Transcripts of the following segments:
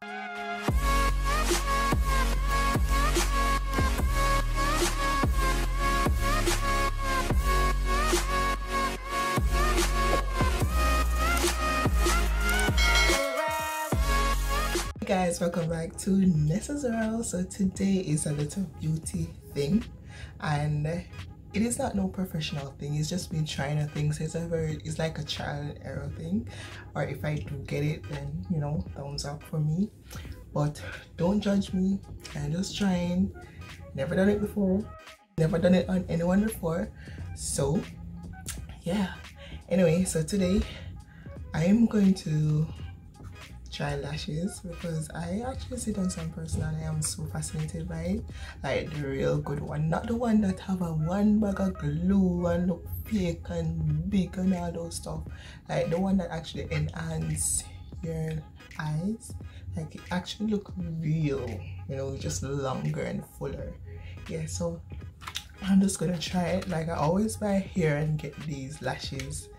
Hey guys, welcome back to Nessa's World. So today is a little beauty thing, and it is not no professional thing. It's just me trying a thing. So it's like a trial and error thing, or if I do get it, then you know, thumbs up for me. But don't judge me. I'm just trying. Never done it before. Never done it on anyone before. So yeah. Anyway, so today I am going to try lashes because I actually sit on some person and I am so fascinated by it. Like the real good one, not the one that have a one bag of glue and look fake and big and all those stuff. Like the one that actually enhance your eyes, like it actually look real, you know, just longer and fuller. Yeah, so I'm just gonna try it. Like I always buy hair and get these lashes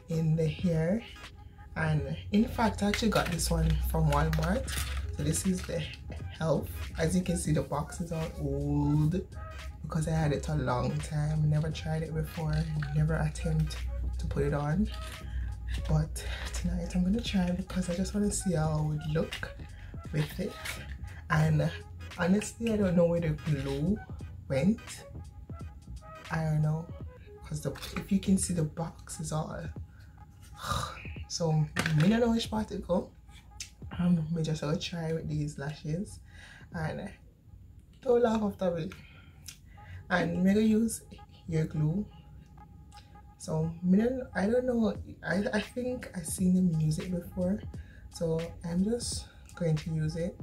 in the hair. And in fact, I actually got this one from Walmart. So this is the Health. As you can see, the box is all old because I had it a long time. Never tried it before, never attempt to put it on. But tonight I'm gonna try it because I just want to see how it would look with it. And honestly, I don't know where the glue went. I don't know, because if you can see, the box is all so I don't know which part to go. We just gonna try with these lashes and don't laugh after it. And I'm gonna use hair glue. So I don't know, I think I've seen them use it before, so I'm just going to use it.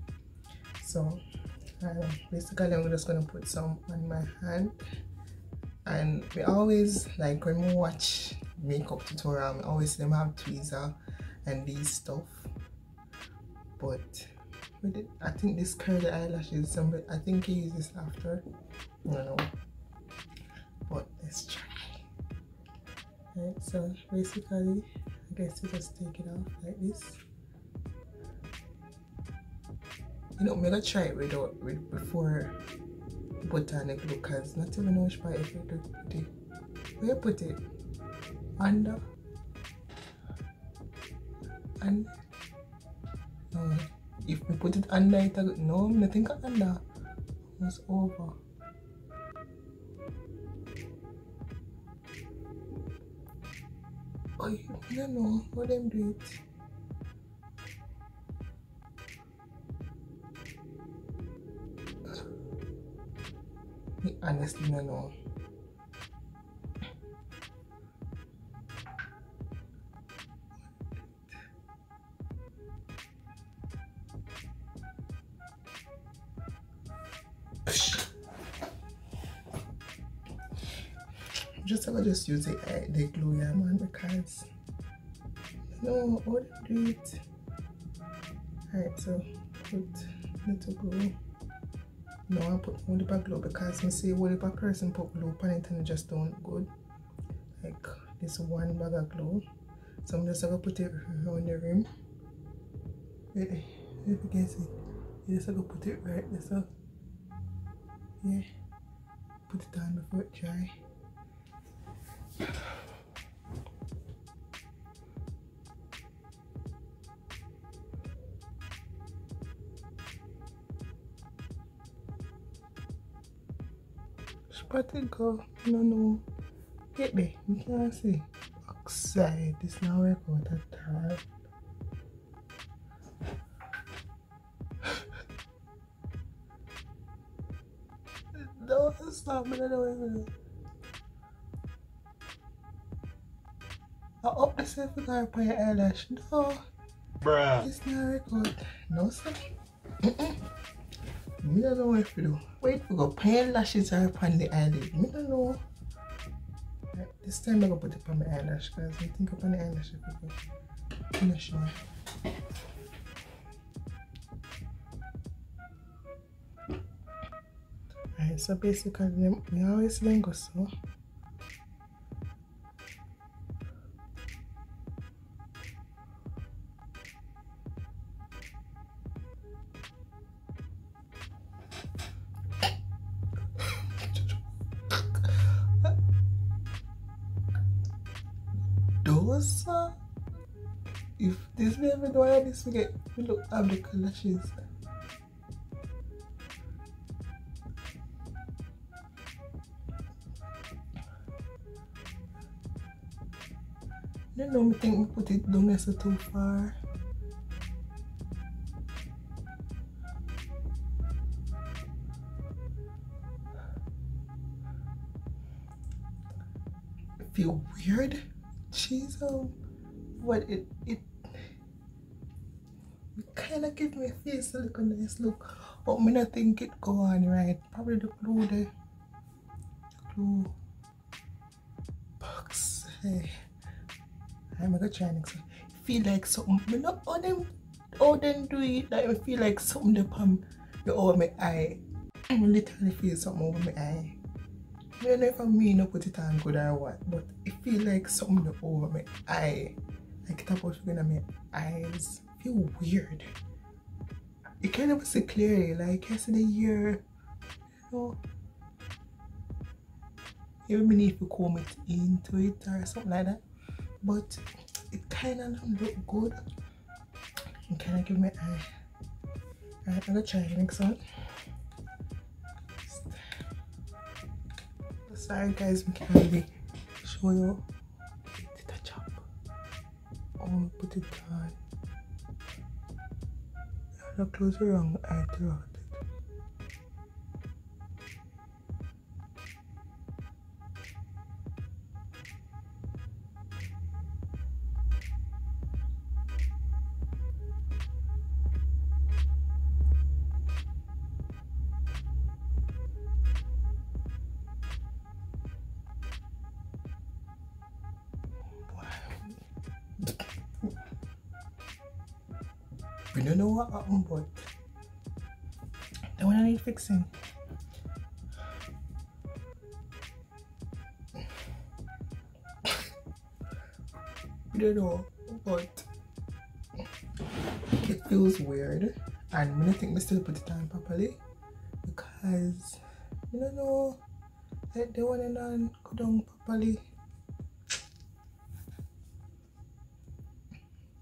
So basically I'm just gonna put some on my hand. And we always, like when we watch makeup tutorial, we always see them have tweezer and these stuff. But with it, I think this curly eyelashes, I think he uses this after. I don't know. But let's try. Right, so basically, I guess you just take it off like this. You know, I'm gonna try it before put on the glue, because not even know which part if you put it. Where you put it? Under? And no, if we put it under it, no, I think under was over. Oh, I don't know how them do it. I honestly don't know. I'm just use the glue, yeah, man, because no, how do you do it? Alright, so put little glue. No, I put only by glue because I see only by person put glue on it and it just don't look good. Like this one bag of glue. So I'm just gonna put it around the rim. Wait, if you can see, you just gonna put it right there. So yeah, put it on before it dry. Spot it go, no. Get there, you can't see. Oxide, this now work out at all. Don't stop me, I don't. I hope this is for your put your eyelash. No. Bruh. This not record. No, sir. Me don't know what to do. Wait for go pay lashes or upon the eyelid. Me don't know. Right, this time I'm gonna put it on my eyelash because I think upon the eyelash I'm not sure. Alright, so basically I always then go so. does. If this never do I this we get we look at the lashes. I don't know, I think we put it down there so too far. I feel weird. Jeez, what it kind of give my face a look a nice look, but I don't think it go on right. Probably the glue there. The glue box. Hey. I'm gonna try next one. Feel like something. I not all them do it. Like I feel like something upon the over my eye. I literally feel something over my eye. I don't know if I mean to put it on good or what, but it feel like something over my eye. Like it's about to go in my eyes. I feel weird. You can't even see clearly. Like yesterday year, you know. Even beneath you comb it into it or something like that. But it kind of don't look good. It kind of give me eye. Alright, I'm gonna try the next one. Sorry guys, we can't really show you. It touch up. Oh, put it on. I'll close your wrong eye throughout it. We don't know what happened, but the one I need fixing. We don't know, but it feels weird, and I think we still put it on properly because I don't know, like the one and on go down properly.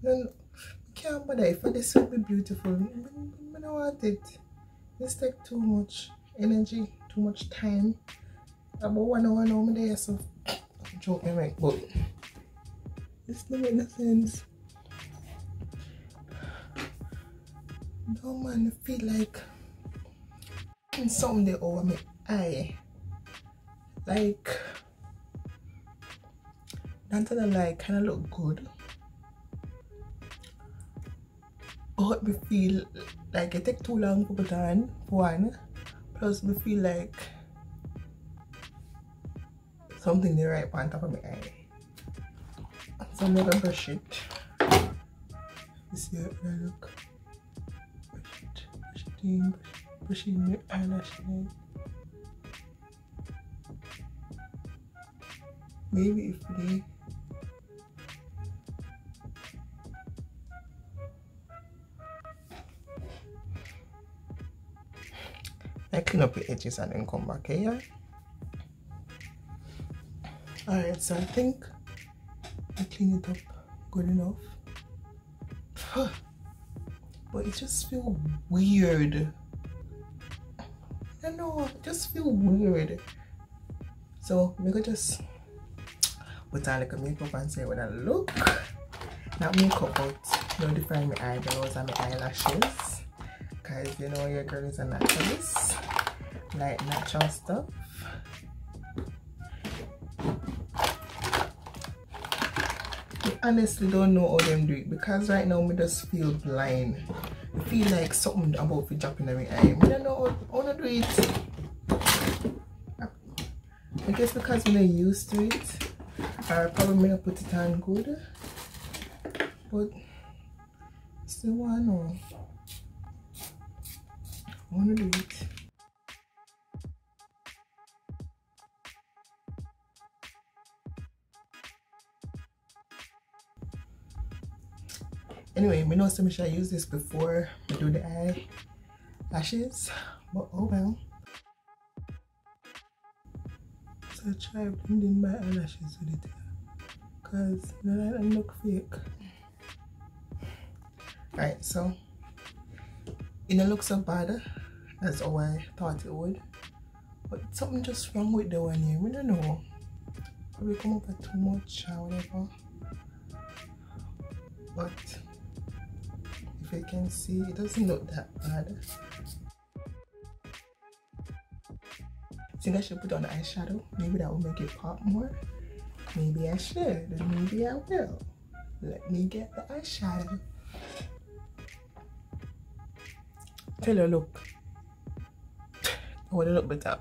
Then can't bother if this would be beautiful. I don't want it. This take too much energy, too much time. About 1 hour now, I'm there, so joke me right, but this don't make no sense. No man, I feel like something there over my eye. Like, not gonna lie, kinda look good. But me feel like it take too long to put on, one. Plus me feel like something there right on top of my eye. So I'm gonna brush it. You see how I look? Brush it in, brush it in your eyelash line. Maybe if they I clean up the edges and then come back here. Alright, so I think I clean it up good enough. But it just feels weird. I don't know, it just feels weird. So I'm gonna just put on like a makeup and say what I look. Not makeup, but notify my eyebrows and my eyelashes. Cause you know your girl is a naturalist. Like natural stuff. I honestly don't know how them do it because right now I just feel blind. I feel like something about to drop in my eye. I don't know how to do it. I guess because I'm not used to it. I probably not put it on good. But still wanna know. I wanna do it. Anyway, I know some should use this before I do the eyelashes, but oh well. So I try blending my eyelashes with it because they look fake. Right, so it don't look so bad as how I thought it would, but something just wrong with the one here. We don't know. Probably come up with too much or whatever. But if you can see, it doesn't look that bad. I think I should put on eyeshadow. Maybe that will make it pop more. Maybe I should, and maybe I will. Let me get the eyeshadow. Tell you, look. I want to look better.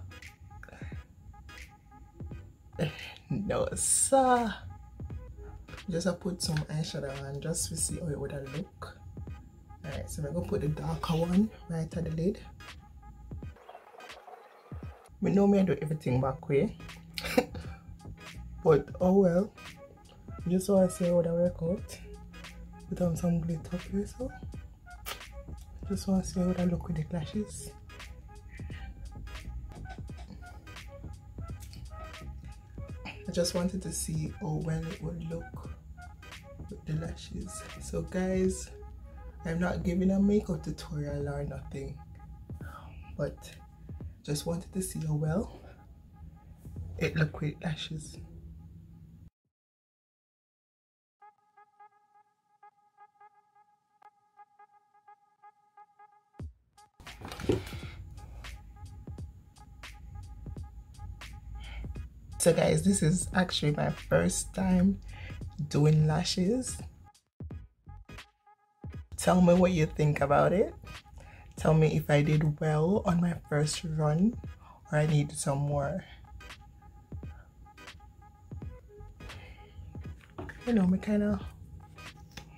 No, sir. Just I put some eyeshadow on just to see how it would look. Alright, so I'm gonna put the darker one right at the lid. We know me I do everything back way. But oh well. Just so I see how that work out. Put on some glitter up here, so. Just want to see how that look with the lashes. I just wanted to see how well it would look with the lashes. So guys, I'm not giving a makeup tutorial or nothing, but just wanted to see how well it look with lashes. So guys, this is actually my first time doing lashes. Tell me what you think about it. Tell me if I did well on my first run or I need some more. You know, me kinda,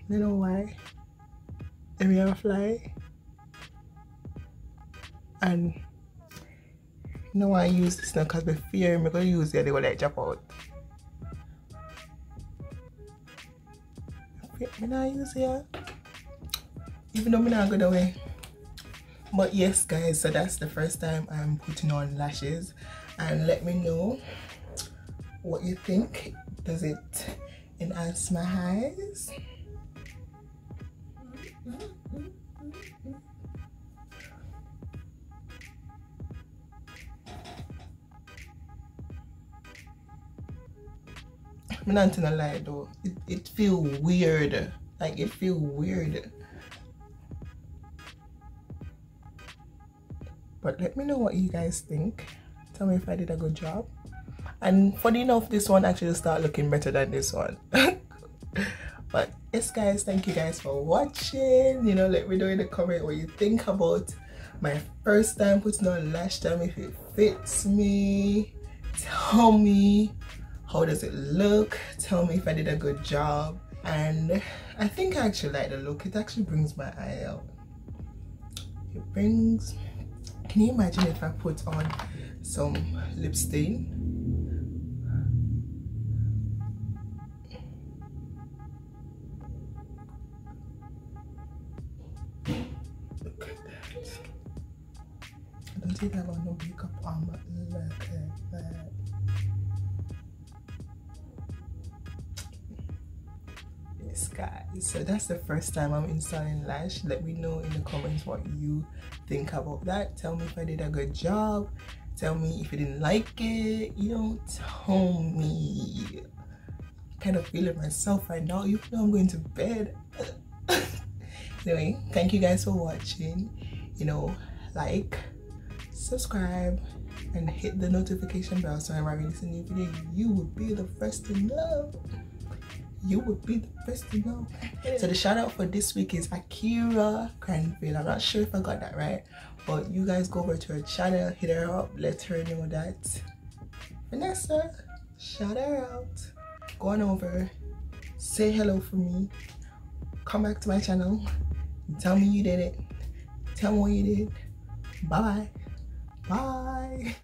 you know why? I'm gonna fly. And you know why I use this now? Because I fear I'm gonna use it, they will like drop out. I'm not use it. Even though I'm not good away. But yes guys, so that's the first time I'm putting on lashes. And let me know what you think. Does it enhance my eyes? I'm not gonna lie though, it feels weird. Like it feels weird. But let me know what you guys think. Tell me if I did a good job. And funny enough, this one actually start looking better than this one. But yes guys, thank you guys for watching. You know, let me know in the comment what you think about my first time putting on lash. Tell me if it fits me. Tell me how does it look. Tell me if I did a good job. And I think I actually like the look. It actually brings my eye out. It brings... Can you imagine if I put on some lip stain? Look at that. I don't think I want no makeup on, but look at that. Yes guys, so that's the first time I'm installing lash. Let me know in the comments what you think about that. Tell me if I did a good job. Tell me if you didn't like it. You know, tell me. I'm kind of feeling myself right now, even though I'm going to bed. Anyway, thank you guys for watching. You know, like, subscribe, and hit the notification bell so whenever I release a new video, you will be the first to know. You would be the first to know. So the shout out for this week is Akira Cranfield. I'm not sure if I got that right, but you guys go over to her channel, hit her up, let her know that Vanessa, shout her out. Go on over, say hello for me, come back to my channel, tell me you did it, tell me what you did. Bye bye.